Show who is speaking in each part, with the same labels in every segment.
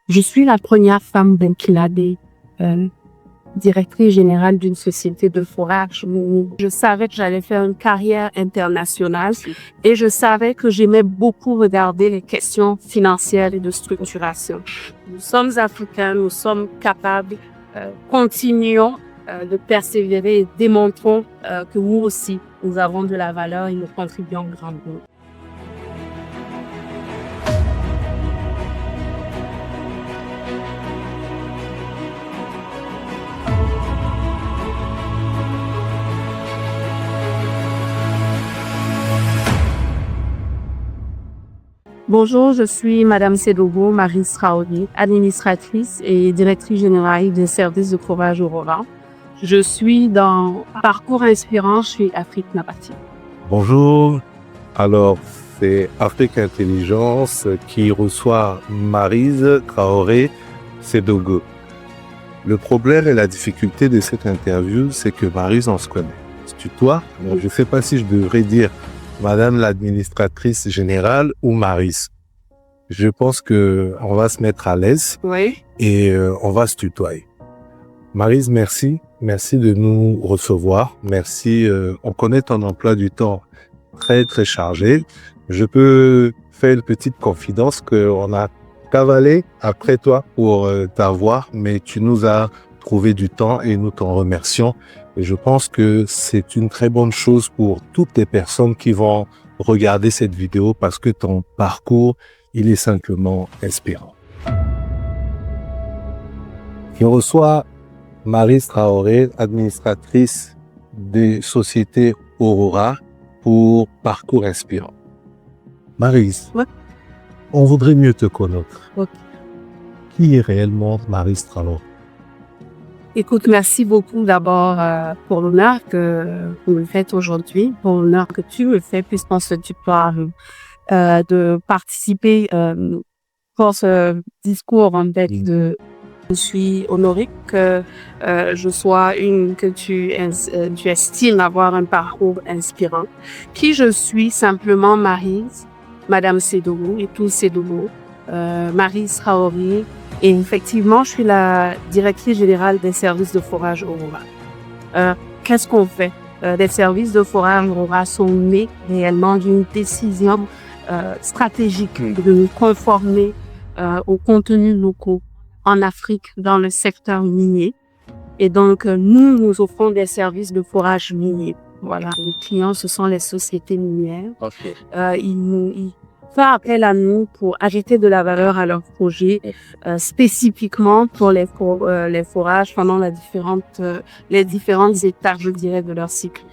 Speaker 1: Je suis la première femme burkinabé, directrice générale d'une société de forage. Je savais que j'allais faire une carrière internationale et je savais que j'aimais beaucoup regarder les questions financières et de structuration. Nous sommes africains, nous sommes capables, continuons de persévérer et démontrons que nous aussi, nous avons de la valeur et nous contribuons grandement. Bonjour, je suis Madame Sedogo Maryse Traoré, administratrice et directrice générale des services de forage Aurora. Je suis dans Parcours Inspirant chez Afrique Napati.
Speaker 2: Bonjour, alors c'est Afrique Intelligence qui reçoit Maryse Traoré Sedogo. Le problème et la difficulté de cette interview, c'est que Maryse, on se connaît. Se tutoie, je ne sais pas si je devrais dire Madame l'administratrice générale ou Maryse. Je pense que on va se mettre à l'aise et on va se tutoyer. Maryse, merci. Merci de nous recevoir. Merci. On connaît ton emploi du temps très, très chargé. Je peux faire une petite confidence qu'on a cavalé après toi pour t'avoir, mais tu nous as trouvé du temps et nous t'en remercions. Et je pense que c'est une très bonne chose pour toutes les personnes qui vont regarder cette vidéo parce que ton parcours, il est simplement inspirant. Je reçois Maryse Traoré, administratrice des sociétés Aurora pour Parcours Inspirant. Maryse, on voudrait mieux te connaître. Qui est réellement Maryse Traoré?
Speaker 1: Écoute, merci beaucoup d'abord pour l'honneur que vous me faites aujourd'hui, pour l'honneur que tu me fais, puisqu'on se tutoie, de participer pour ce discours en fait je suis honorée que je sois que tu estimes avoir un parcours inspirant. Qui je suis simplement Maryse, Madame Sedogo et tout Sedogo, Maryse Traoré. Et effectivement, je suis la directrice générale des services de forage Aurora. Qu'est-ce qu'on fait? Les services de forage Aurora sont nés réellement d'une décision stratégique de nous conformer aux contenus locaux en Afrique dans le secteur minier. Et donc, nous offrons des services de forage minier. Voilà, les clients, ce sont les sociétés minières. Ils font appel à nous pour ajouter de la valeur à leurs projets, spécifiquement pour les forages pendant les différentes étapes, je dirais, de leur cycle.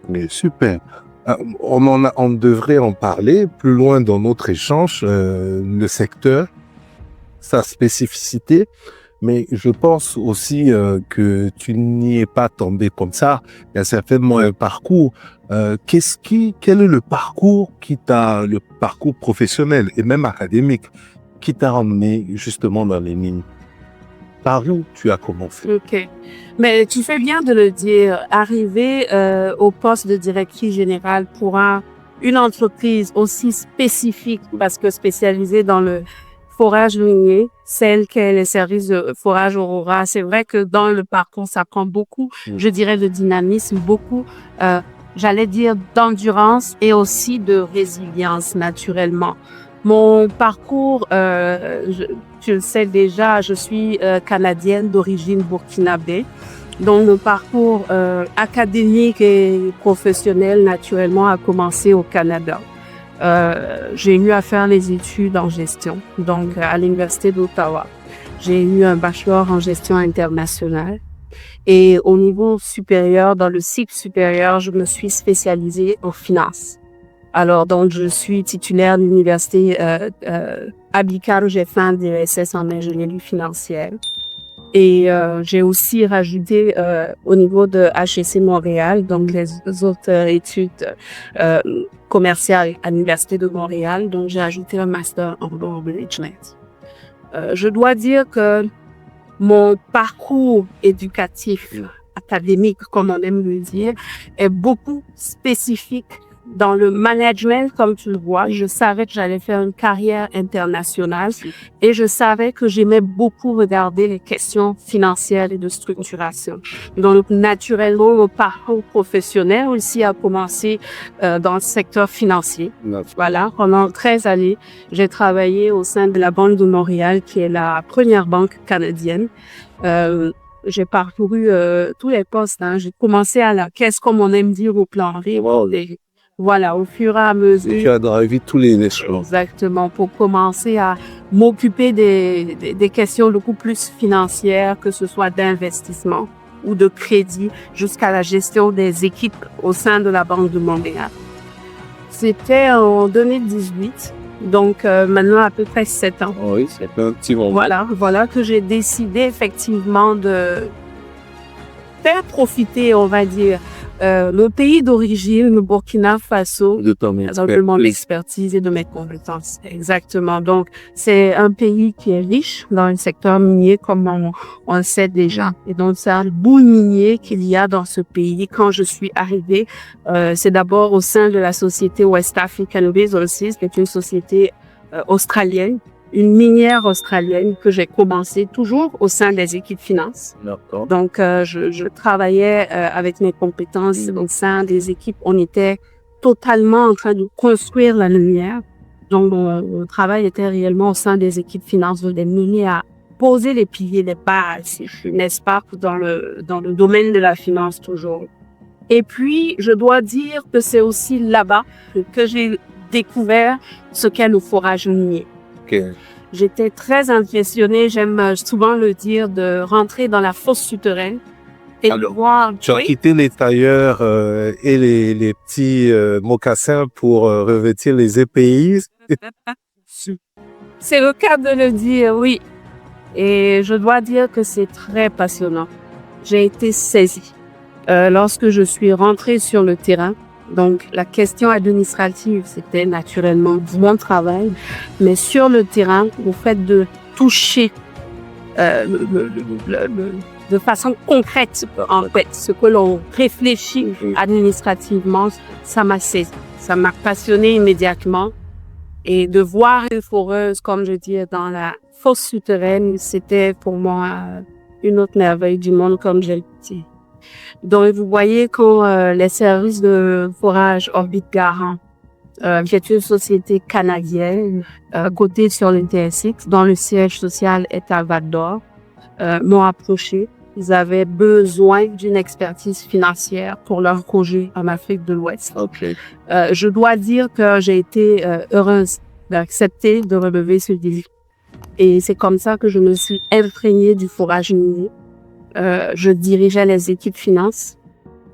Speaker 2: Mais super. On devrait en parler plus loin dans notre échange, le secteur, sa spécificité. Mais je pense aussi que tu n'y es pas tombé comme ça. Il y a certainement un parcours. Quel est le parcours le parcours professionnel et même académique qui t'a emmené justement dans les mines? Par où tu as commencé?
Speaker 1: Ok. Mais tu fais bien de le dire. Arriver au poste de directrice générale pour une entreprise aussi spécifique, parce que spécialisée dans le forage minier, celle qu'est les services de forage Aurora. C'est vrai que dans le parcours, ça prend beaucoup, je dirais, de dynamisme, beaucoup, j'allais dire, d'endurance et aussi de résilience, naturellement. Mon parcours, tu le sais déjà, je suis canadienne d'origine burkinabé. Donc, le parcours académique et professionnel, naturellement, a commencé au Canada. J'ai eu à faire les études en gestion, donc à l'Université d'Ottawa. J'ai eu un bachelor en gestion internationale. Et au niveau supérieur, dans le cycle supérieur, je me suis spécialisée en finance. Alors, donc, je suis titulaire de l'Université Abicard où j'ai fait un DESS en ingénierie financière. Et j'ai aussi rajouté au niveau de HEC Montréal, donc les autres études commerciales à l'Université de Montréal, donc j'ai ajouté un master en law management. Je dois dire que mon parcours éducatif, académique, comme on aime le dire, est beaucoup spécifique dans le management, comme tu le vois, je savais que j'allais faire une carrière internationale et je savais que j'aimais beaucoup regarder les questions financières et de structuration. Donc, naturellement, mon parcours professionnel aussi a commencé dans le secteur financier. Voilà, pendant 13 années, j'ai travaillé au sein de la Banque de Montréal, qui est la première banque canadienne. J'ai parcouru tous les postes. Hein. J'ai commencé à la caisse, comme on aime dire, au plancher.
Speaker 2: Wow.
Speaker 1: Et voilà, au fur et à mesure.
Speaker 2: Tu as dans la vie tous les échelons.
Speaker 1: Exactement, pour commencer à m'occuper des questions beaucoup plus financières, que ce soit d'investissement ou de crédit, jusqu'à la gestion des équipes au sein de la Banque de Montréal. C'était en 2018, donc maintenant à peu près 7 ans.
Speaker 2: Oui, c'est un petit moment.
Speaker 1: Voilà que j'ai décidé effectivement de faire profiter, on va dire, le pays d'origine, le Burkina Faso, de mon expertise et de mes compétences. Exactement. Donc, c'est un pays qui est riche dans le secteur minier, comme on le sait déjà. Et donc, c'est un bout minier qu'il y a dans ce pays. Quand je suis arrivée, c'est d'abord au sein de la société West African Resources, qui est une société australienne, une minière australienne que j'ai commencé toujours au sein des équipes finances.
Speaker 2: D'accord.
Speaker 1: Donc, je travaillais avec mes compétences au sein des équipes. On était totalement en train de construire la lumière. Donc, mon travail était réellement au sein des équipes finances, de les mener à poser les piliers, les bases, n'est-ce pas, dans le domaine de la finance toujours. Et puis, je dois dire que c'est aussi là-bas que j'ai découvert ce qu'est le forage minier.
Speaker 2: Okay.
Speaker 1: J'étais très impressionnée, j'aime souvent le dire, de rentrer dans la fosse souterraine et de voir...
Speaker 2: Tu as quitté les tailleurs et les petits mocassins pour revêtir les EPI.
Speaker 1: C'est le cas de le dire, oui. Et je dois dire que c'est très passionnant. J'ai été saisie lorsque je suis rentrée sur le terrain. Donc, la question administrative, c'était naturellement mon travail. Mais sur le terrain, le fait de toucher de façon concrète, en fait, ce que l'on réfléchit administrativement, ça m'a saisi. Ça m'a passionné immédiatement. Et de voir une foreuse, comme je dis, dans la fosse souterraine, c'était pour moi une autre merveille du monde, comme je le dis. Donc, vous voyez quand les services de forage Orbit Garant, qui est une société canadienne, cotée sur le TSX, dont le siège social est à Val-d'Or, m'ont approché. Ils avaient besoin d'une expertise financière pour leur projet en Afrique de l'Ouest.
Speaker 2: Okay.
Speaker 1: Je dois dire que j'ai été heureuse d'accepter de relever ce défi. Et c'est comme ça que je me suis imprégnée du forage minier. Je dirigeais les équipes finances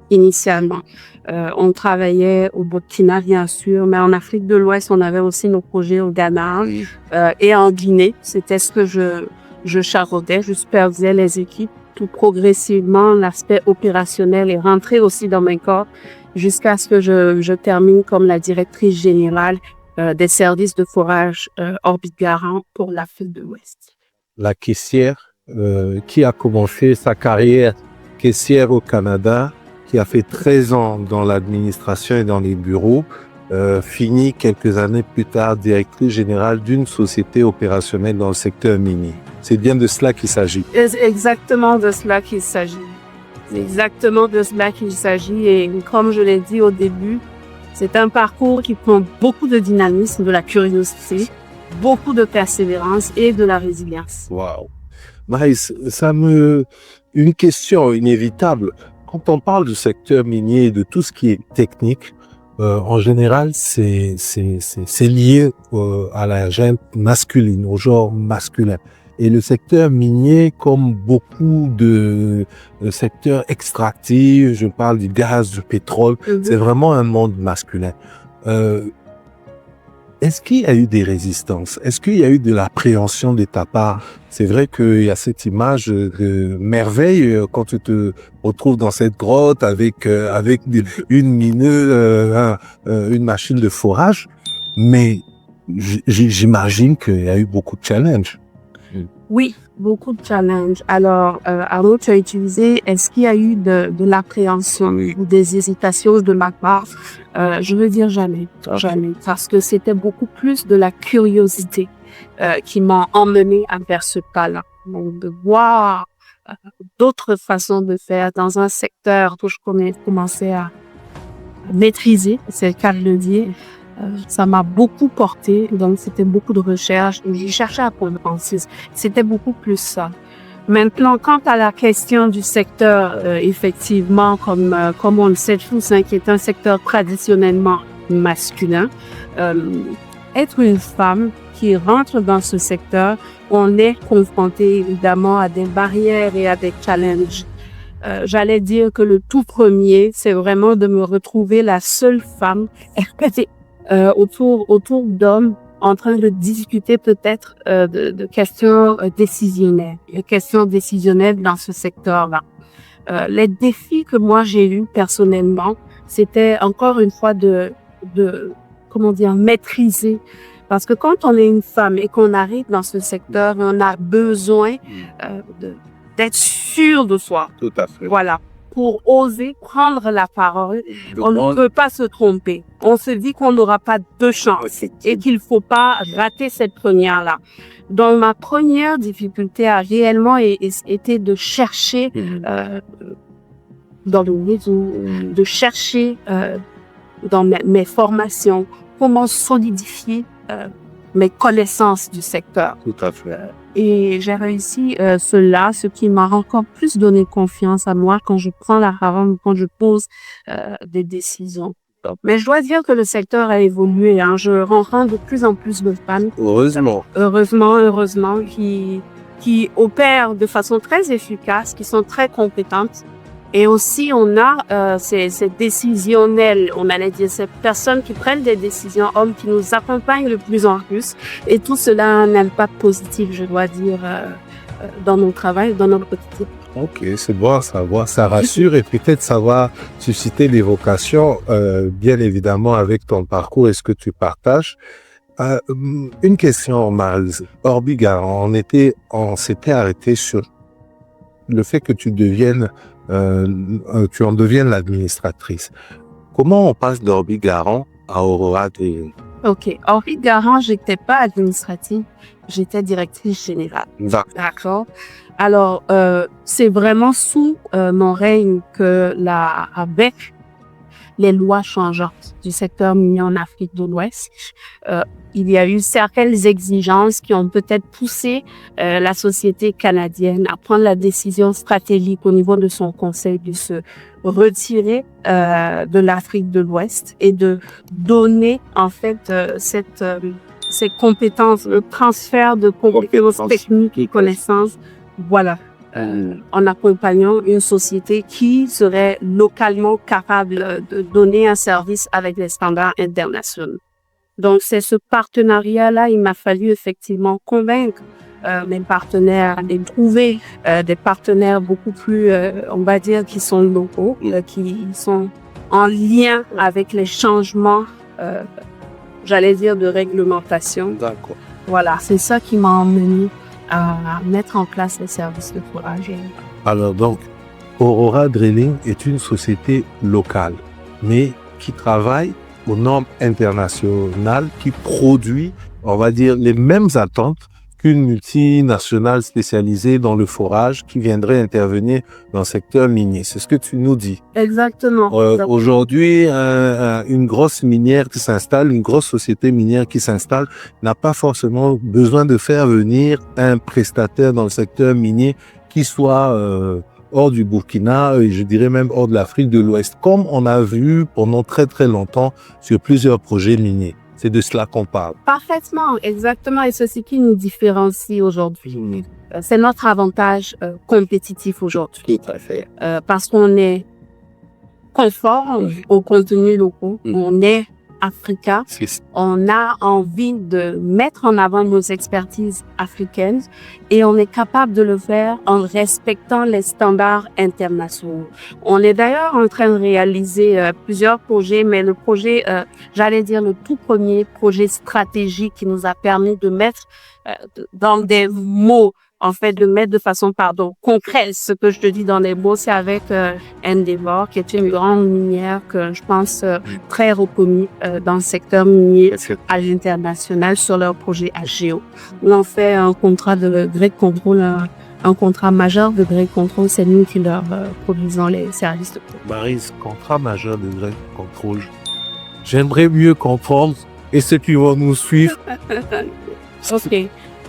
Speaker 1: initialement. On travaillait au Burkina, bien sûr, mais en Afrique de l'Ouest, on avait aussi nos projets au Ghana et en Guinée. C'était ce que je chapeautais, je supervisais les équipes. Tout progressivement, l'aspect opérationnel est rentré aussi dans mes corps jusqu'à ce que je termine comme la directrice générale des services de forage Orbit Garant pour l'Afrique de l'Ouest.
Speaker 2: La caissière qui a commencé sa carrière caissière au Canada, qui a fait 13 ans dans l'administration et dans les bureaux, finit quelques années plus tard directrice générale d'une société opérationnelle dans le secteur minier. C'est bien de cela qu'il s'agit.
Speaker 1: Exactement de cela qu'il s'agit. Exactement de cela qu'il s'agit. Et comme je l'ai dit au début, c'est un parcours qui prend beaucoup de dynamisme, de la curiosité, beaucoup de persévérance et de la résilience.
Speaker 2: Wow. Maïs, une question inévitable. Quand on parle du secteur minier et de tout ce qui est technique, en général, c'est lié à la gêne masculine, au genre masculin. Et le secteur minier, comme beaucoup de secteurs extractifs, je parle du gaz, du pétrole, c'est vraiment un monde masculin. Est-ce qu'il y a eu des résistances? Est-ce qu'il y a eu de l'appréhension de ta part? C'est vrai qu'il y a cette image de merveille quand tu te retrouves dans cette grotte avec une mineuse, une machine de forage, mais j'imagine qu'il y a eu beaucoup de challenges.
Speaker 1: Oui, beaucoup de challenges. Alors, Arnaud, tu as utilisé, est-ce qu'il y a eu de l'appréhension ou des hésitations de ma part? Je veux dire jamais, jamais, parce que c'était beaucoup plus de la curiosité qui m'a emmené à faire ce pas-là. Donc, de voir d'autres façons de faire dans un secteur que je commençais à maîtriser, c'est le cas de le dire. Ça m'a beaucoup porté, donc c'était beaucoup de recherches. J'ai cherché à apprendre français. C'était beaucoup plus ça. Maintenant, quant à la question du secteur, effectivement, comme on le sait tous, qui est un secteur traditionnellement masculin, être une femme qui rentre dans ce secteur, on est confronté évidemment à des barrières et à des challenges. J'allais dire que le tout premier, c'est vraiment de me retrouver la seule femme autour d'hommes en train de discuter peut-être de questions décisionnelles, dans ce secteur-là. Les défis que moi j'ai eus personnellement, c'était encore une fois de maîtriser. Parce que quand on est une femme et qu'on arrive dans ce secteur, on a besoin d'être sûr de soi.
Speaker 2: Tout à fait.
Speaker 1: Voilà. Pour oser prendre la parole, on ne peut pas se tromper. On se dit qu'on n'aura pas de chance et qu'il faut pas rater cette première-là. Donc, ma première difficulté a réellement été de chercher dans le réseau, de chercher dans mes formations, comment solidifier mes connaissances du secteur.
Speaker 2: Tout à fait.
Speaker 1: Et j'ai réussi cela, ce qui m'a encore plus donné confiance à moi quand je prends la parole, quand je pose des décisions. Mais je dois dire que le secteur a évolué. Je rencontre de plus en plus de femmes. Heureusement, qui opèrent de façon très efficace, qui sont très compétentes. Et aussi, on a ces décisionnels, on allait dire, ces personnes qui prennent des décisions, hommes qui nous accompagnent de plus en plus. Et tout cela a un impact positif, je dois dire, dans nos travail, dans notre quotidien.
Speaker 2: Ok, c'est bon à savoir, ça rassure et peut-être ça va susciter des vocations, bien évidemment avec ton parcours et ce que tu partages. Une question, Maryse. Orbi-Garant, on s'était arrêté sur le fait que tu en deviennes l'administratrice. Comment on passe d'Orbi-Garant à Aurora Drilling?
Speaker 1: Ok, Orbi-Garant, j'étais pas administrative, j'étais directrice générale. D'accord. Alors, c'est vraiment sous mon règne que avec les lois changeantes du secteur minier en Afrique de l'Ouest, il y a eu certaines exigences qui ont peut-être poussé la société canadienne à prendre la décision stratégique au niveau de son conseil de se retirer de l'Afrique de l'Ouest et de donner en fait ces compétences, le transfert de compétences techniques et connaissances, voilà, en accompagnant une société qui serait localement capable de donner un service avec les standards internationaux. Donc, c'est ce partenariat-là, il m'a fallu effectivement convaincre mes partenaires et trouver des partenaires beaucoup plus, on va dire, qui sont locaux, qui sont en lien avec les changements, j'allais dire, de réglementation.
Speaker 2: D'accord.
Speaker 1: Voilà, c'est ça qui m'a emmené à mettre en place les services de forage.
Speaker 2: Alors donc, Aurora Drilling est une société locale, mais qui travaille aux normes internationales, qui produit, on va dire, les mêmes attentes qu'une multinationale spécialisée dans le forage qui viendrait intervenir dans le secteur minier. C'est ce que tu nous dis.
Speaker 1: Exactement.
Speaker 2: Aujourd'hui, une grosse minière qui s'installe, une grosse société minière qui s'installe, n'a pas forcément besoin de faire venir un prestataire dans le secteur minier qui soit hors du Burkina, et je dirais même hors de l'Afrique de l'Ouest, comme on a vu pendant très très longtemps sur plusieurs projets miniers. C'est de cela qu'on parle.
Speaker 1: Parfaitement, exactement. Et c'est ce qui nous différencie aujourd'hui. C'est notre avantage compétitif aujourd'hui.
Speaker 2: Tout à fait.
Speaker 1: Parce qu'on est conforme aux contenus locaux. On est Africa. On a envie de mettre en avant nos expertises africaines et on est capable de le faire en respectant les standards internationaux. On est d'ailleurs en train de réaliser plusieurs projets, mais le projet, j'allais dire le tout premier projet stratégique qui nous a permis de mettre dans des mots en fait, de mettre de façon, concrète ce que je te dis dans les mots, c'est avec Endeavour, qui est une grande minière que je pense très reconnue dans le secteur minier à l'international sur leur projet AGEO. On fait un contrat de grade control, un contrat majeur de grade control, c'est nous qui leur produisons les services de contrôle.
Speaker 2: Maryse, contrat majeur de grade control. J'aimerais mieux comprendre et ceux qui vont nous suivre.
Speaker 1: OK.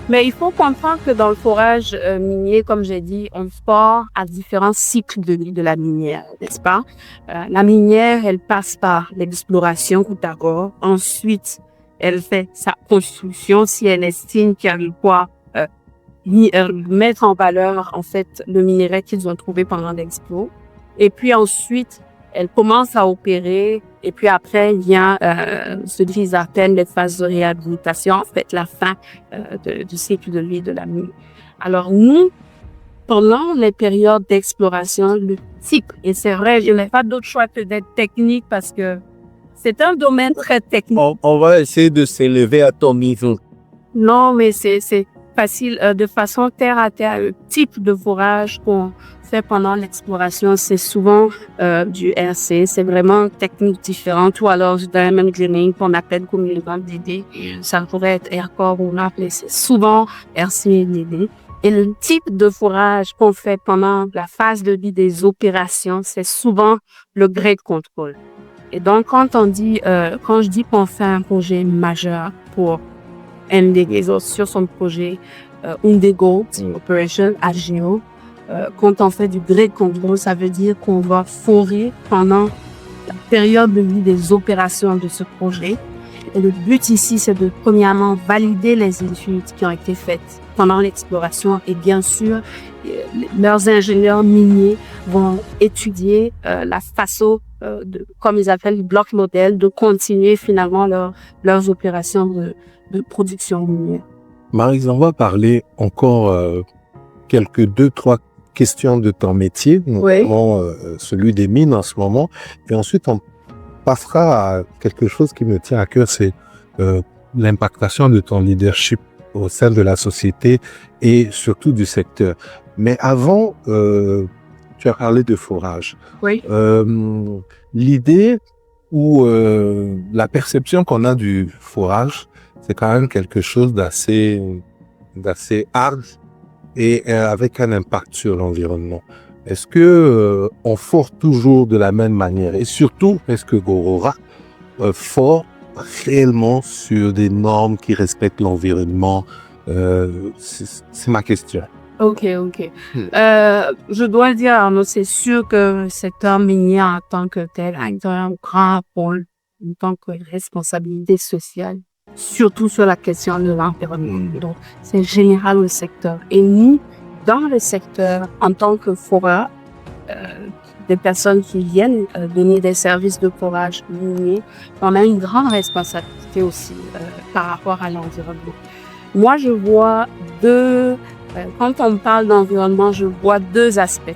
Speaker 1: Mais il faut comprendre que dans le forage minier, comme j'ai dit, on part à différents cycles de vie de la minière, n'est-ce pas? La minière, elle passe par l'exploration tout d'abord. Ensuite, elle fait sa construction si elle estime qu'il y a de quoi mettre en valeur, en fait, le minerai qu'ils ont trouvé pendant l'explo. Et puis ensuite, elle commence à opérer. Et puis après, il y a ce qu'ils appellent les phases de réhabilitation, en fait, la fin du cycle de vie de la mine. Alors nous, pendant les périodes d'exploration, le type, et c'est vrai, je n'ai pas d'autre choix que d'être technique parce que c'est un domaine très technique.
Speaker 2: On va essayer de s'élever à ton niveau.
Speaker 1: Non, mais c'est facile, de façon terre à terre, le type de forage qu'on fait pendant l'exploration, c'est souvent du RC, c'est vraiment technique différente, ou alors du diamond drilling qu'on appelle communément DD. Ça pourrait être Aircore ou on appelle, c'est souvent RC et DD. Et le type de forage qu'on fait pendant la phase de vie des opérations, c'est souvent le grade control. Et donc, quand je dis qu'on fait un projet majeur pour MDG sur son projet Indigo Operation AGEO, quand on fait du grade control, ça veut dire qu'on va forer pendant la période de vie des opérations de ce projet. Et le but ici, c'est de premièrement valider les études qui ont été faites pendant l'exploration et bien sûr, leurs ingénieurs miniers vont étudier la façon, comme ils appellent le bloc modèle, de continuer finalement leurs opérations de production minière.
Speaker 2: Maryse, on va parler encore quelques 2-3 questions de ton métier, notamment celui des mines en ce moment. Et ensuite, on passera à quelque chose qui me tient à cœur, c'est l'impactation de ton leadership au sein de la société et surtout du secteur. Mais avant, tu as parlé de forage.
Speaker 1: Oui.
Speaker 2: L'idée ou la perception qu'on a du forage, c'est quand même quelque chose d'assez hard et avec un impact sur l'environnement. Est-ce que on fore toujours de la même manière? Et surtout, est-ce que Gorora fore réellement sur des normes qui respectent l'environnement? C'est ma question.
Speaker 1: OK. Je dois dire, Arnaud, c'est sûr que le secteur minier en tant que tel a un grand rôle en tant que responsabilité sociale, surtout sur la question de l'environnement. Donc, c'est général au secteur. Et nous, dans le secteur, en tant que foreur, des personnes qui viennent donner des services de forage minier, on a une grande responsabilité aussi par rapport à l'environnement. Moi, je vois quand on parle d'environnement, je vois deux aspects.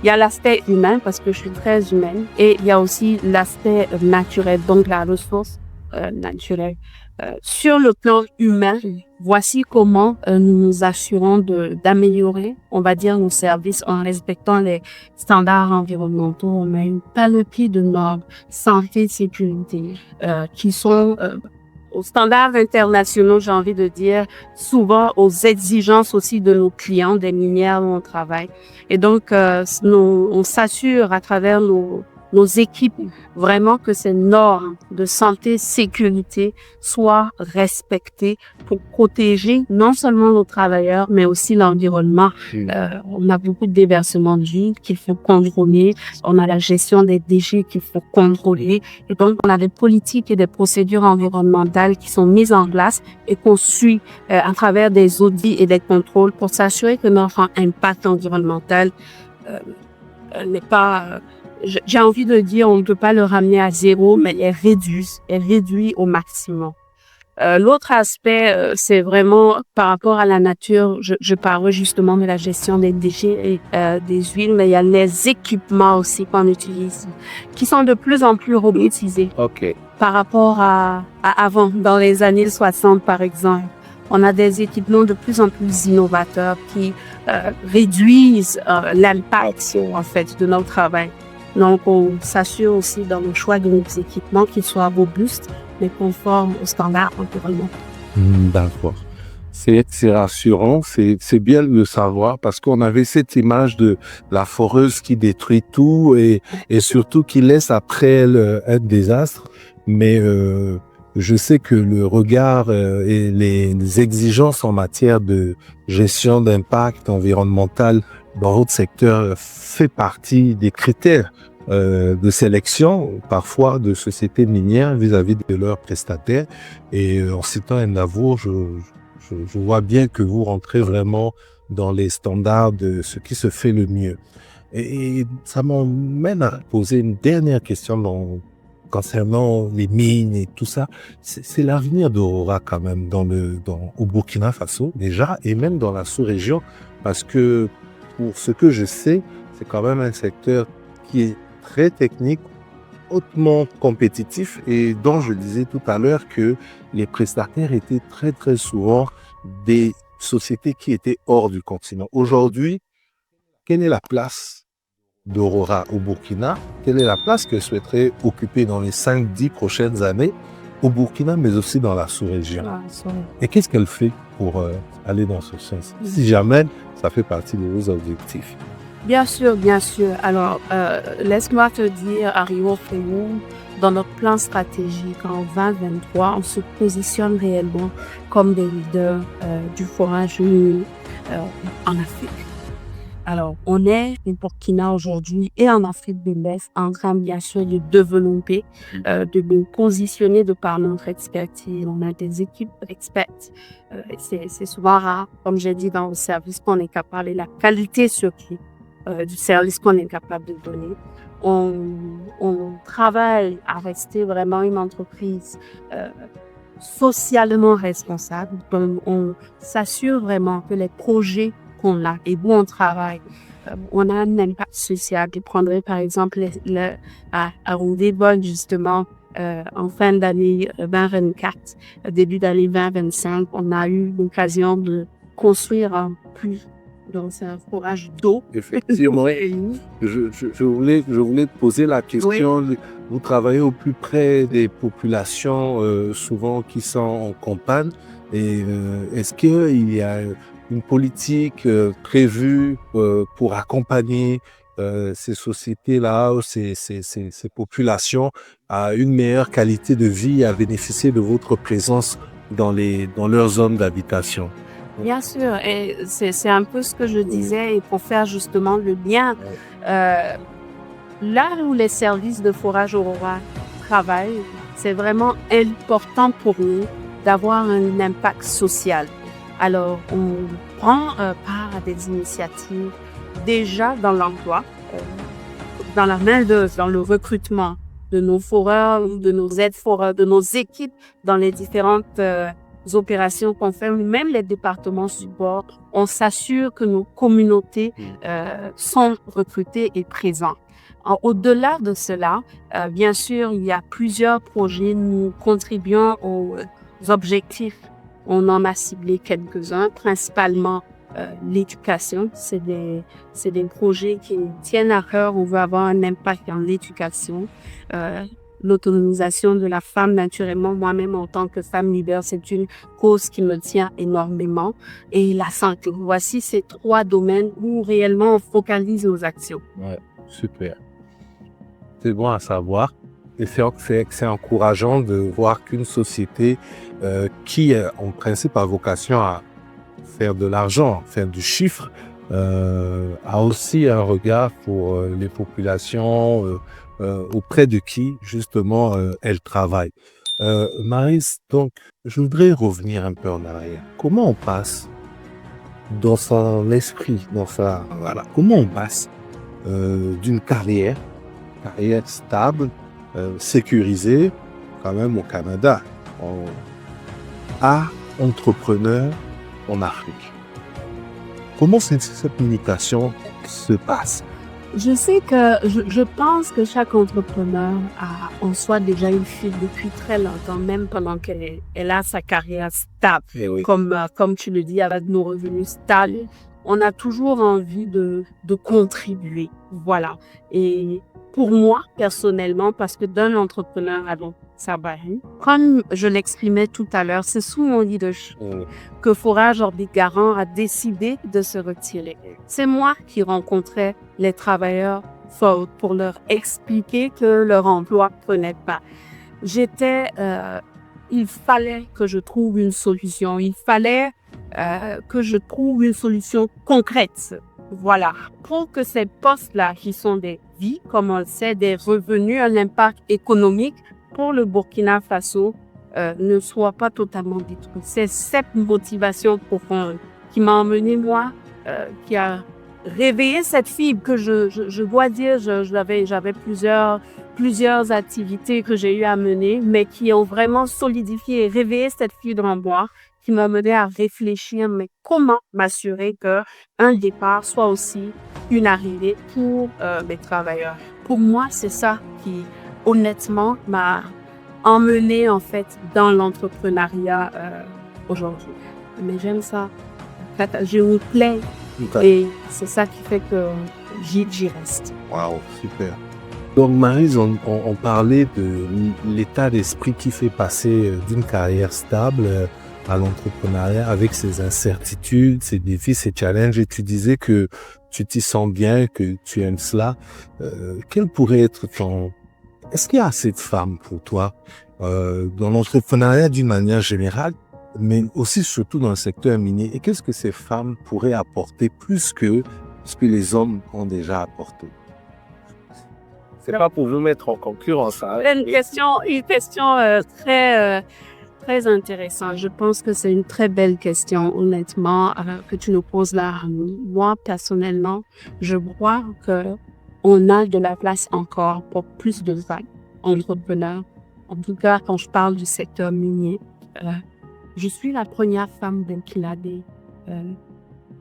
Speaker 1: Il y a l'aspect humain, parce que je suis très humaine, et il y a aussi l'aspect naturel, donc la ressource naturelle. Sur le plan humain, voici comment nous nous assurons d'améliorer, on va dire, nos services en respectant les standards environnementaux. On a une panoplie de normes santé, sécurité, qui sont aux standards internationaux, j'ai envie de dire, souvent aux exigences aussi de nos clients, des minières où on travaille. Et donc, on s'assure à travers nos équipes vraiment que ces normes de santé, sécurité soient respectées pour protéger non seulement nos travailleurs, mais aussi l'environnement. On a beaucoup de déversements d'huile qu'il faut contrôler. On a la gestion des déchets qu'il faut contrôler. Et donc, on a des politiques et des procédures environnementales qui sont mises en place et qu'on suit à travers des audits et des contrôles pour s'assurer que notre impact environnemental n'est pas... J'ai envie de dire, on ne peut pas le ramener à zéro, mais est réduit au maximum. L'autre aspect, c'est vraiment par rapport à la nature. Je parle justement de la gestion des déchets et des huiles, mais il y a les équipements aussi qu'on utilise, qui sont de plus en plus robotisés.
Speaker 2: OK.
Speaker 1: Par rapport à avant, dans les années 60 par exemple. On a des équipements de plus en plus innovateurs qui réduisent l'impact en fait de notre travail. Donc, on s'assure aussi dans le choix de nos équipements qu'ils soient robustes, mais conformes aux standards environnementaux.
Speaker 2: D'accord. C'est rassurant, c'est bien de le savoir parce qu'on avait cette image de la foreuse qui détruit tout et surtout qui laisse après elle un désastre. Mais je sais que le regard et les exigences en matière de gestion d'impact environnemental dans votre secteur fait partie des critères de sélection parfois de sociétés minières vis-à-vis de leurs prestataires. Et en citant Enavo, je vois bien que vous rentrez vraiment dans les standards de ce qui se fait le mieux. Et ça m'emmène à poser une dernière question concernant les mines et tout ça. C'est l'avenir d'Aurora quand même au Burkina Faso déjà et même dans la sous-région parce que pour ce que je sais, c'est quand même un secteur qui est très technique, hautement compétitif et dont je disais tout à l'heure que les prestataires étaient très très souvent des sociétés qui étaient hors du continent. Aujourd'hui, quelle est la place d'Aurora au Burkina? Quelle est la place qu'elle souhaiterait occuper dans les 5-10 prochaines années au Burkina, mais aussi dans la sous-région? Et qu'est-ce qu'elle fait pour aller dans ce sens? Si jamais ça fait partie de vos objectifs.
Speaker 1: Bien sûr, bien sûr. Alors, laisse-moi te dire, Ario Frémont, dans notre plan stratégique en 2023, on se positionne réellement comme des leaders du forage en Afrique. Alors, on est au Burkina aujourd'hui et en Afrique de l'Est en train, bien sûr, de développer, de nous positionner de par notre expertise. On a des équipes expertes. C'est souvent rare, comme j'ai dit, dans le service qu'on est capable et la qualité sur qui du service qu'on est capable de donner. On travaille à rester vraiment une entreprise socialement responsable. On s'assure vraiment que les projets qu'on a et où on travaille, on a un impact social. Je prendrai par exemple à Rondébonne justement en fin d'année 2024, début d'année 2025, on a eu l'occasion de construire un puits. Donc, c'est un forage d'eau.
Speaker 2: Effectivement. Je voulais te poser la question. Oui. Vous travaillez au plus près des populations, souvent qui sont en campagne. Et est-ce qu'il y a une politique prévue pour accompagner ces sociétés-là, ces populations à une meilleure qualité de vie, à bénéficier de votre présence dans leurs zones d'habitation?
Speaker 1: Bien sûr, et c'est un peu ce que je disais, et pour faire justement le lien, là où les services de forage Aurora travaillent, c'est vraiment important pour nous d'avoir un impact social. Alors, on prend part à des initiatives déjà dans l'emploi, dans la main-d'œuvre, dans le recrutement de nos foreurs, de nos aides-foreurs, de nos équipes dans les différentes opérations qu'on fait, même les départements support, on s'assure que nos communautés sont recrutées et présentes. Au-delà de cela, bien sûr, il y a plusieurs projets. Nous contribuons aux objectifs. On en a ciblé quelques-uns, principalement l'éducation. C'est des projets qui nous tiennent à cœur. On veut avoir un impact dans l'éducation. L'autonomisation de la femme, naturellement, moi-même en tant que femme leader, c'est une cause qui me tient énormément. Et la santé. Voici ces 3 domaines où réellement on focalise nos actions.
Speaker 2: Ouais, super. C'est bon à savoir. Et c'est encourageant de voir qu'une société qui, en principe, a vocation à faire de l'argent, faire du chiffre, a aussi un regard pour les populations auprès de qui, justement, elle travaille. Maryse, donc, je voudrais revenir un peu en arrière. Comment on passe dans son esprit, comment on passe d'une carrière stable, sécurisée, quand même au Canada, à entrepreneur en Afrique? Comment cette mutation se passe?
Speaker 1: Je sais que je pense que chaque entrepreneur a en soi déjà une fille depuis très longtemps, même pendant elle a sa carrière stable.
Speaker 2: Eh oui.
Speaker 1: Comme tu le dis, avec nos revenus stables, on a toujours envie de contribuer. Voilà. Et pour moi, personnellement, parce que d'un entrepreneur à l'autre, ça varie. Comme je l'exprimais tout à l'heure, c'est sous mon leadership que Forage Orbite Garant a décidé de se retirer. C'est moi qui rencontrais les travailleurs pour leur expliquer que leur emploi ne prenait pas. Il fallait que je trouve une solution. Il fallait que je trouve une solution concrète. Voilà. Pour que ces postes-là, qui sont des vies, comme on le sait, des revenus, un impact économique pour le Burkina Faso, ne soient pas totalement détruits. C'est cette motivation profonde qui m'a emmené, moi, qui a réveillé cette fibre que je dois dire, j'avais plusieurs activités que j'ai eu à mener, mais qui ont vraiment solidifié et réveillé cette fibre en moi, qui m'a mené à réfléchir, mais comment m'assurer qu'un départ soit aussi une arrivée pour mes travailleurs. Pour moi, c'est ça qui, honnêtement, m'a emmené en fait dans l'entrepreneuriat aujourd'hui. Mais j'aime ça. Je me plais et c'est ça qui fait que j'y reste.
Speaker 2: Waouh, super. Donc Maryse, on parlait de l'état d'esprit qui fait passer d'une carrière stable à l'entrepreneuriat avec ses incertitudes, ses défis, ses challenges. Et tu disais que tu t'y sens bien, que tu aimes cela. Quel pourrait être Est-ce qu'il y a assez de femmes pour toi dans l'entrepreneuriat d'une manière générale, mais aussi surtout dans le secteur minier? Et qu'est-ce que ces femmes pourraient apporter plus que ce que les hommes ont déjà apporté? C'est pas pour vous mettre en concurrence. Hein.
Speaker 1: Une question très intéressante. Je pense que c'est une très belle question, honnêtement, que tu nous poses là. Moi, personnellement, je crois qu'on a de la place encore pour plus de femmes entrepreneurs. En tout cas, quand je parle du secteur minier, je suis la première femme burkinabé,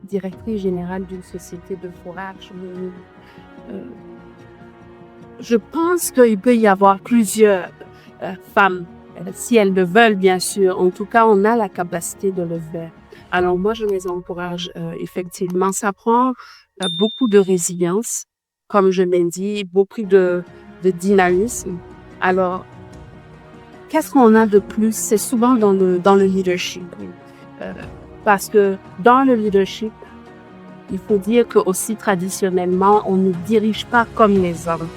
Speaker 1: directrice générale d'une société de forage. Je pense qu'il peut y avoir plusieurs femmes, si elles le veulent, bien sûr. En tout cas, on a la capacité de le faire. Alors moi, je les encourage effectivement. Ça prend beaucoup de résilience, comme je l'ai dit, beaucoup de dynamisme. Alors, qu'est-ce qu'on a de plus? C'est souvent dans le leadership. Parce que dans le leadership, il faut dire que aussi traditionnellement, on ne dirige pas comme les hommes.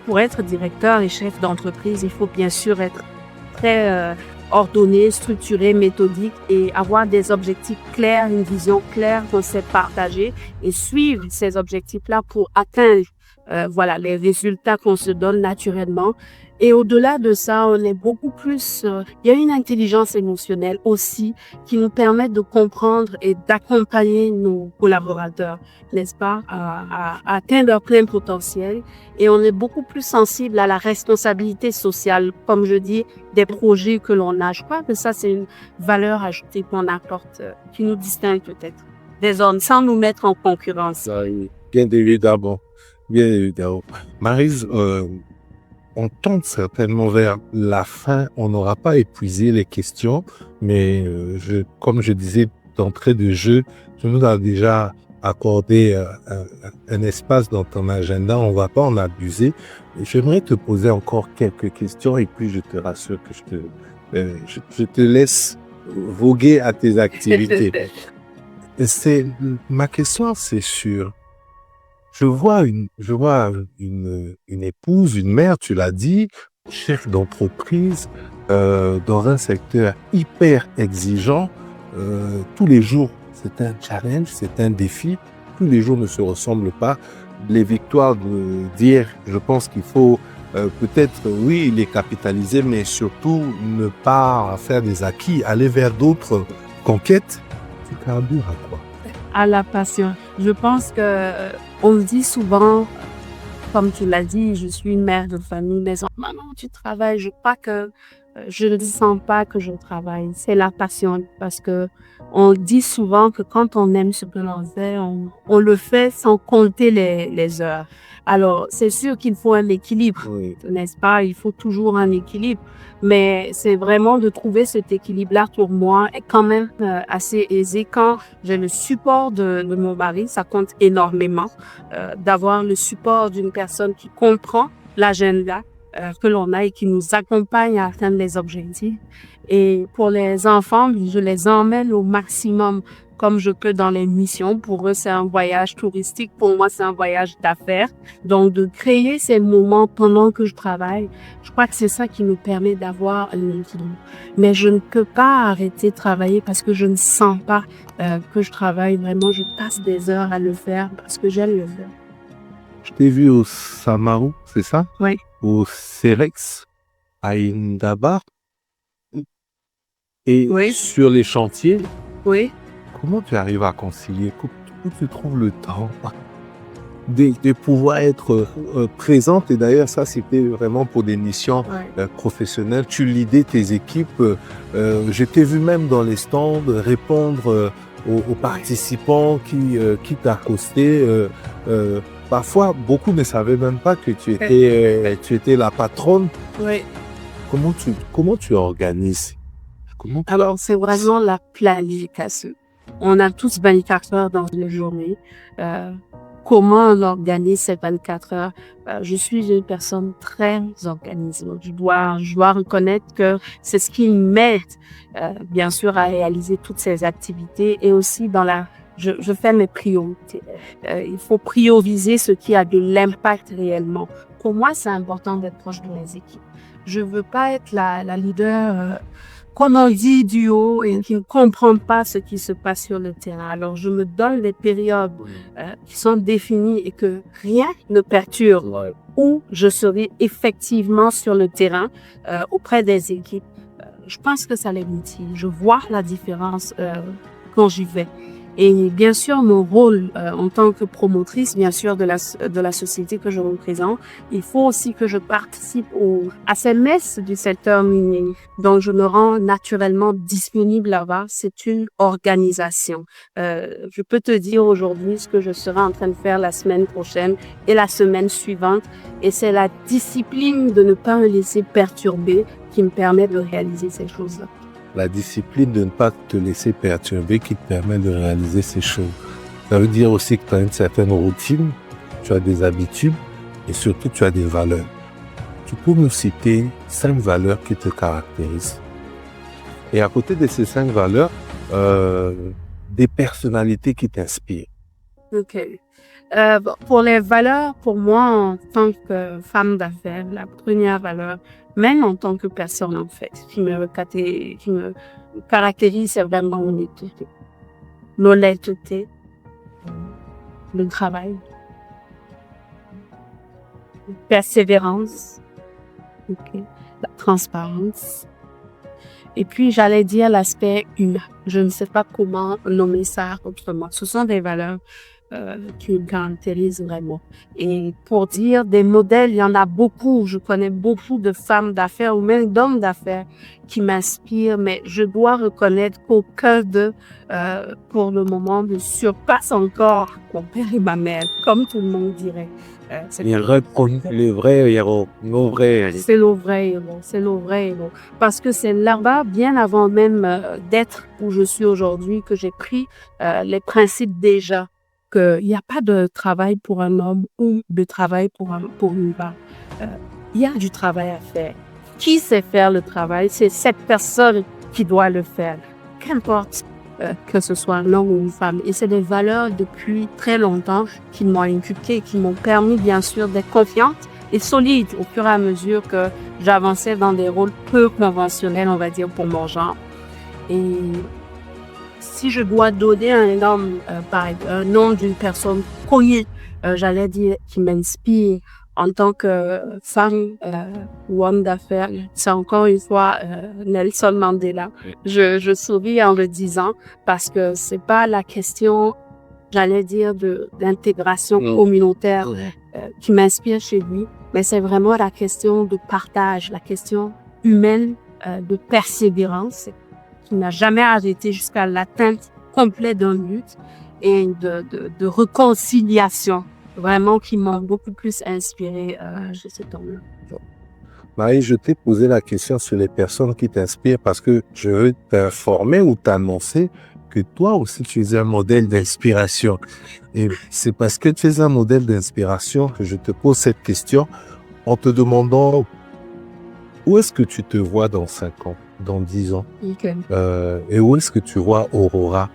Speaker 1: Pour être directeur et chef d'entreprise, il faut bien sûr être très ordonné, structuré, méthodique et avoir des objectifs clairs, une vision claire qu'on sait partager et suivre ces objectifs-là pour atteindre les résultats qu'on se donne naturellement. Et au-delà de ça, on est beaucoup plus... il y a une intelligence émotionnelle aussi qui nous permet de comprendre et d'accompagner nos collaborateurs, n'est-ce pas, à atteindre leur plein potentiel. Et on est beaucoup plus sensible à la responsabilité sociale, comme je dis, des projets que l'on a. Je crois que ça, c'est une valeur ajoutée qu'on apporte, qui nous distingue peut-être des hommes, sans nous mettre en concurrence.
Speaker 2: Bien évidemment. Bien évidemment. Maryse, on tente certainement vers la fin. On n'aura pas épuisé les questions, mais comme je disais d'entrée de jeu, tu nous as déjà accordé un espace dans ton agenda. On ne va pas en abuser. J'aimerais te poser encore quelques questions et puis je te rassure que je te laisse voguer à tes activités. Ma question, c'est sur... Je vois une épouse, une mère, tu l'as dit, chef d'entreprise, dans un secteur hyper exigeant. Tous les jours, c'est un challenge, c'est un défi. Tous les jours ne se ressemblent pas. Les victoires d'hier, je pense qu'il faut peut-être, oui, les capitaliser, mais surtout ne pas faire des acquis, aller vers d'autres conquêtes. Tu carbures à quoi?
Speaker 1: À la passion. Je pense que on le dit souvent, comme tu l'as dit, je suis une mère de famille, mais maman, tu travailles. Je crois que je ne sens pas que je travaille. C'est la passion parce que On dit souvent que quand on aime ce que l'on fait, on le fait sans compter les heures. Alors, c'est sûr qu'il faut un équilibre,
Speaker 2: Oui.
Speaker 1: n'est-ce pas? Il faut toujours un équilibre, mais c'est vraiment de trouver cet équilibre-là pour moi est quand même assez aisé. Quand j'ai le support de mon mari, ça compte énormément d'avoir le support d'une personne qui comprend l'agenda que l'on a et qui nous accompagne à atteindre les objectifs. Et pour les enfants, je les emmène au maximum comme je peux dans les missions. Pour eux, c'est un voyage touristique. Pour moi, c'est un voyage d'affaires. Donc, de créer ces moments pendant que je travaille, je crois que c'est ça qui nous permet d'avoir un équilibre. Mais je ne peux pas arrêter de travailler parce que je ne sens pas que je travaille vraiment. Je passe des heures à le faire parce que j'aime le faire.
Speaker 2: Je t'ai vu au Samaru, c'est ça?
Speaker 1: Oui.
Speaker 2: Au Cerex, à Indaba. Et
Speaker 1: Oui.
Speaker 2: sur les chantiers,
Speaker 1: Oui.
Speaker 2: comment tu arrives à concilier? Où tu trouves le temps de pouvoir être présente? Et d'ailleurs, ça, c'était vraiment pour des missions professionnelles. Tu lidais tes équipes. Je t'ai vu même dans les stands répondre aux participants qui t'accostaient. Parfois, beaucoup ne savaient même pas que tu étais la patronne.
Speaker 1: Oui.
Speaker 2: Comment tu organises?
Speaker 1: Alors, c'est vraiment la planification. On a tous 24 heures dans une journée. Comment on organise ces 24 heures? Je suis une personne très organisée. Je dois reconnaître que c'est ce qui m'aide, bien sûr, à réaliser toutes ces activités et aussi je fais mes priorités. Il faut prioriser ce qui a de l'impact réellement. Pour moi, c'est important d'être proche de mes équipes. Je veux pas être la leader qu'on en dit du haut et qui ne comprend pas ce qui se passe sur le terrain. Alors, je me donne des périodes qui sont définies et que rien ne perturbe où je serai effectivement sur le terrain auprès des équipes. Je pense que ça les motive. Je vois la différence quand j'y vais. Et bien sûr, mon rôle en tant que promotrice, bien sûr, de la société que je représente, il faut aussi que je participe à ces messes du secteur minier. Donc, je me rends naturellement disponible là-bas. C'est une organisation. Je peux te dire aujourd'hui ce que je serai en train de faire la semaine prochaine et la semaine suivante. Et c'est la discipline de ne pas me laisser perturber qui me permet de réaliser ces choses-là.
Speaker 2: La discipline de ne pas te laisser perturber qui te permet de réaliser ces choses. Ça veut dire aussi que tu as une certaine routine, tu as des habitudes et surtout tu as des valeurs. Tu peux nous citer 5 valeurs qui te caractérisent. Et à côté de ces 5 valeurs, des personnalités qui t'inspirent.
Speaker 1: OK. Pour les valeurs, pour moi, en tant que femme d'affaires, la première valeur, même en tant que personne, en fait, qui me caractérise, c'est vraiment l'honnêteté. L'honnêteté, le travail, la persévérance, okay, la transparence. Et puis, j'allais dire l'aspect humain. Je ne sais pas comment nommer ça autrement. Ce sont des valeurs qui me caractérisent vraiment. Et pour dire des modèles, il y en a beaucoup. Je connais beaucoup de femmes d'affaires ou même d'hommes d'affaires qui m'inspirent, mais je dois reconnaître qu'aucun d'eux, pour le moment, ne surpasse encore mon père et ma mère, comme tout le monde dirait.
Speaker 2: C'est le vrai héros, nos vrais.
Speaker 1: C'est le vrai héros, c'est le vrai héros. Parce que c'est là-bas, bien avant même d'être où je suis aujourd'hui, que j'ai pris les principes déjà. Qu'il n'y a pas de travail pour un homme ou de travail pour une femme. Il y a du travail à faire. Qui sait faire le travail? C'est cette personne qui doit le faire. Qu'importe que ce soit un homme ou une femme. Et c'est des valeurs depuis très longtemps qui m'ont inculqué, qui m'ont permis bien sûr d'être confiante et solide au fur et à mesure que j'avançais dans des rôles peu conventionnels, on va dire, pour mon genre. Et si je dois donner un nom d'une personne connue, j'allais dire qui m'inspire en tant que femme ou homme d'affaires, c'est encore une fois Nelson Mandela. Je souris en le disant parce que c'est pas la question, j'allais dire, d'intégration communautaire qui m'inspire chez lui, mais c'est vraiment la question de partage, la question humaine de persévérance qui n'a jamais arrêté jusqu'à l'atteinte complète d'un but et de réconciliation, vraiment qui m'ont beaucoup plus inspiré de cet homme-là.
Speaker 2: Marie, je t'ai posé la question sur les personnes qui t'inspirent parce que je veux t'informer ou t'annoncer que toi aussi tu es un modèle d'inspiration. Et c'est parce que tu es un modèle d'inspiration que je te pose cette question en te demandant où est-ce que tu te vois dans 5 ans, dans 10 ans,
Speaker 1: Okay.
Speaker 2: et où est-ce que tu vois Aurora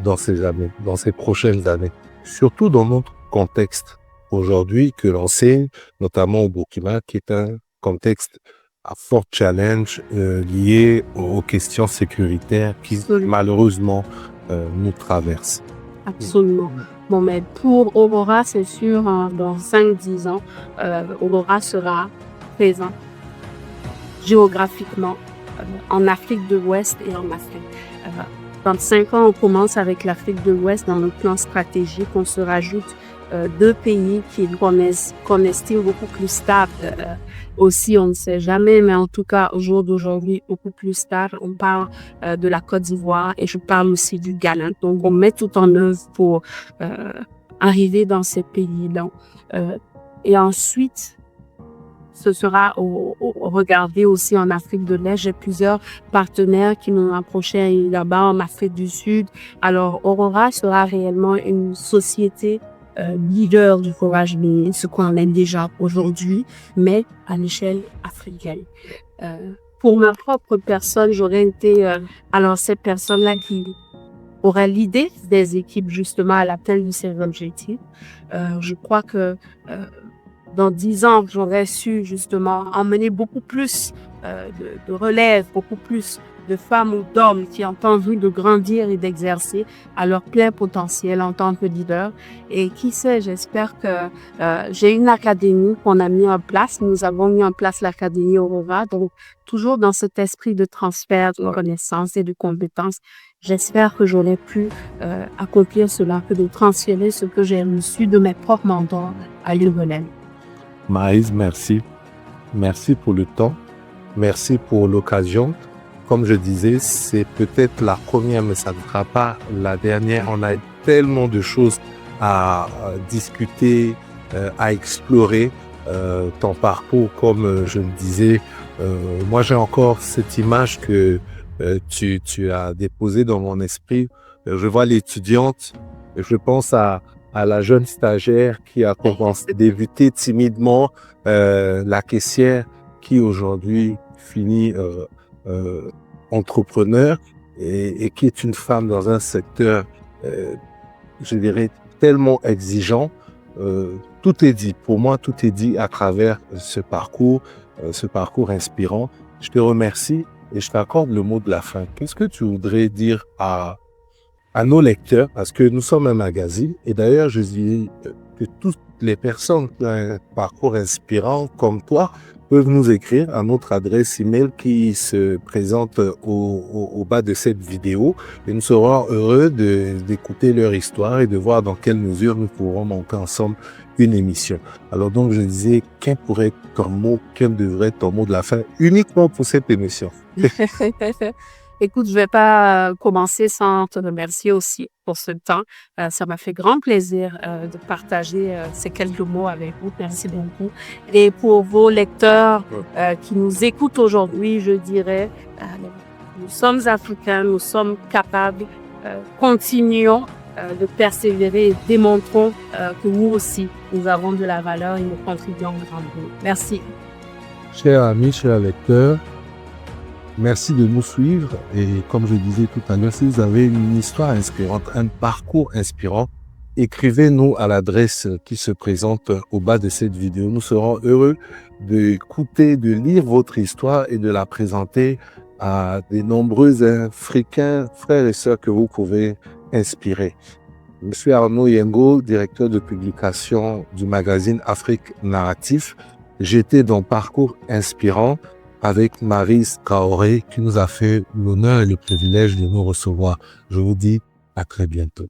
Speaker 2: dans ces années, dans ces prochaines années, surtout dans notre contexte aujourd'hui que l'on sait, notamment au Burkina, qui est un contexte à fort challenge lié aux questions sécuritaires qui
Speaker 1: Absolument.
Speaker 2: malheureusement nous traversent.
Speaker 1: Absolument. Bon, mais pour Aurora, c'est sûr, dans 5-10 ans, Aurora sera présent géographiquement en Afrique de l'Ouest et en Afrique. Dans 5 ans, on commence avec l'Afrique de l'Ouest dans le plan stratégique. On se rajoute 2 pays qu'on estime beaucoup plus stables. Aussi, on ne sait jamais, mais en tout cas, au jour d'aujourd'hui, beaucoup plus stable. On parle de la Côte d'Ivoire et je parle aussi du Ghana. Donc, on met tout en œuvre pour arriver dans ces pays-là. Et ensuite, ce sera regardé aussi en Afrique de l'Est. J'ai plusieurs partenaires qui m'ont approché là-bas en Afrique du Sud. Alors, Aurora sera réellement une société leader du forage minier, ce qu'on est déjà aujourd'hui, mais à l'échelle africaine. Pour ma propre personne, j'aurais été alors cette personne-là qui aura l'idée des équipes justement à l'atteinte de ces objectifs. Je crois que dans 10 ans, j'aurais su justement emmener beaucoup plus de relève, beaucoup plus de femmes ou d'hommes qui ont envie de grandir et d'exercer à leur plein potentiel en tant que leader. Et qui sait, j'espère que j'ai une académie qu'on a mis en place. Nous avons mis en place l'Académie Aurora, donc toujours dans cet esprit de transfert de connaissances et de compétences. J'espère que j'aurais pu accomplir cela, que de transférer ce que j'ai reçu de mes propres mentors à l'Uvelène.
Speaker 2: Maïs, merci. Merci pour le temps. Merci pour l'occasion. Comme je disais, c'est peut-être la première, mais ça ne sera pas la dernière. On a tellement de choses à discuter, à explorer. Ton parcours, comme je le disais, moi j'ai encore cette image que tu as déposée dans mon esprit. Je vois l'étudiante, je pense à la jeune stagiaire qui a commencé, débuté timidement, la caissière qui aujourd'hui finit entrepreneur et qui est une femme dans un secteur, je dirais, tellement exigeant. Tout est dit. Pour moi, tout est dit à travers ce parcours inspirant. Je te remercie et je t'accorde le mot de la fin. Qu'est-ce que tu voudrais dire à nos lecteurs, parce que nous sommes un magazine, et d'ailleurs, je dis que toutes les personnes qui ont un parcours inspirant comme toi peuvent nous écrire à notre adresse email qui se présente au bas de cette vidéo, et nous serons heureux d'écouter leur histoire et de voir dans quelle mesure nous pourrons monter ensemble une émission. Alors donc, je disais, quel devrait être ton mot de la fin uniquement pour cette émission?
Speaker 1: Écoute, je vais pas commencer sans te remercier aussi pour ce temps. Ça m'a fait grand plaisir de partager ces quelques mots avec vous. Merci beaucoup. Et pour vos lecteurs qui nous écoutent aujourd'hui, je dirais, nous sommes africains, nous sommes capables. Continuons de persévérer et démontrons que nous aussi, nous avons de la valeur et nous contribuons au grand groupe. Merci.
Speaker 2: Chers amis, chers lecteurs, merci de nous suivre et comme je disais tout à l'heure, si vous avez une histoire inspirante, un parcours inspirant, écrivez-nous à l'adresse qui se présente au bas de cette vidéo. Nous serons heureux d'écouter, de lire votre histoire et de la présenter à des nombreux Africains, frères et sœurs que vous pouvez inspirer. Je suis Arnaud Yengo, directeur de publication du magazine Afrique Narratif. J'étais dans Parcours Inspirant avec Maryse Traoré qui nous a fait l'honneur et le privilège de nous recevoir. Je vous dis à très bientôt.